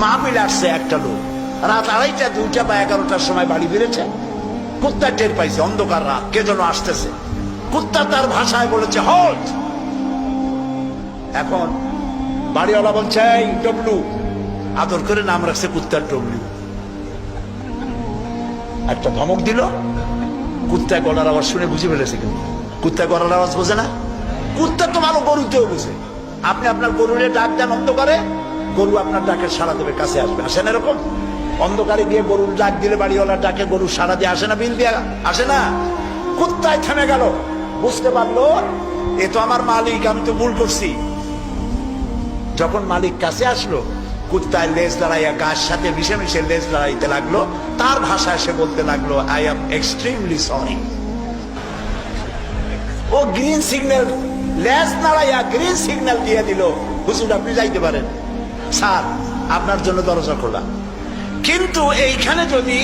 মাহফিল আসছে একটা লোক, রাত 2:30 2টা বা 11টার সময় বাড়ি ফিরেছে। কুত্তা টের পাইছে, অন্ধকার রাত, কে যেন আসতেছে। কুত্তা তার ভাষায় বলেছে হল্ট। এখন বাড়িওয়ালা বলছে এই ডবলু, আদর করে নাম রাখছে কুত্তার ডবলু। একটা ধমক দিল, কুত্তা গলার আওয়াজ শুনে বুঝে ফেলেছে। কিন্তু কুত্তা গলার আওয়াজ বোঝে না, কুত্তা তো ভালো গরুতেও বুঝে। আপনি আপনার গরুরে ডাক দেন অন্ধকারে, গরু আপনার ডাকের সাড়া দেবে, কাছে আসবে। আসেন এরকম অন্ধকারে গিয়ে গরুর ডাক দিলে বাড়িওয়ালার ডাকে গরু সাড়া দিয়ে আসে না, বিল দিয়ে আসে না। কুত্তায় থেমে গেল, বুঝতে পারলো এ তো আমার মালিক, আমি তো ভুল করছি। যখন মালিক কাছে আসলো, কুত্তায় লেজ লড়াইয়া গাছ সাথে মিশে মিশে লেজ লড়াইতে লাগলো। তার ভাষায় সে বলতে লাগলো আই এম এক্সট্রিমলি সরি। ও গ্রিন সিগন্যাল, লেজ নাড়াইয়া গ্রিন সিগন্যাল দিয়ে দিল, হুজুর আপনি যাইতে পারেন, স্যার আপনার জন্য দরজা খোলা। কিন্তু এইখানে যদি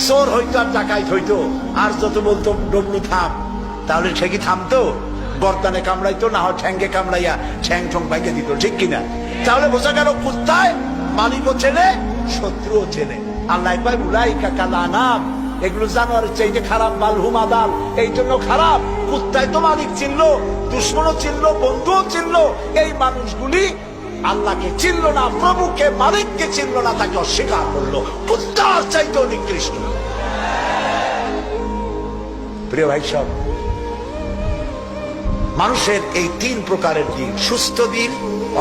চোর হইতো আর ডাকাইত হইতো, আর যত বলতো ডবলু থাম, তাহলে সে কি থামতো? গর্দানে কামড়াইতো, না হয় ঠ্যাঙ্গে কামড়াইয়া ঠ্যাং ঠং ভাঙিয়ে দিত, ঠিক কিনা? তাহলে বোঝা গেল কুত্তায় মালিকও চেনে, শত্রুও চেনে। আল্লাহ পাই উলাইকা কাল আনাম, এগুলো জানোয়ারের চাইতে খারাপ, মালহুম আদাল, এই জন্য খারাপ। কুত্তায় তো মালিক চিনলো, দুশ্মনও চিনলো, বন্ধুও চিনলো। এই মানুষগুলি আল্লাহকে চিনল না, প্রভুকে মালিককে চিনল না, তাকে অস্বীকার করলো। কুত্তার চাইতে নিকৃষ্ট। প্রিয় ভাই সব, মানুষের এই 3 প্রকারের দিন, সুস্থ দিন,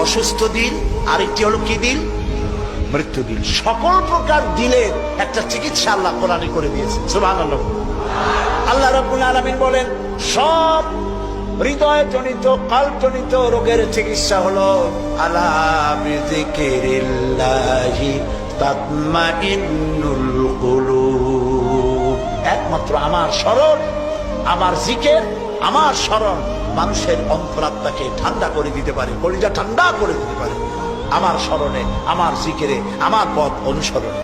অসুস্থ দিন, আরেকটি হলো কি দিন? মৃত্যু দিন। সকল প্রকার দিলের একটা চিকিৎসা আল্লাহ কোরআনে করে দিয়েছে। সুবহানাল্লাহ। আল্লাহ রাব্বুল আলামিন বলেন সব হৃদয় জনিত, কাল্প জনিত রোগের চিকিৎসা হলো আলা বিযিকিরিল্লাহি তাতমাইন্নুল কুলুব। একমাত্র আমার স্মরণ, আমার জিকির, আমার স্মরণ মানুষের অন্তরাত্মাকে ঠান্ডা করে দিতে পারে, কলিজা ঠান্ডা করে দিতে পারে। আমার স্মরণে, আমার জিকিরে, আমার পথ অনুসরণে।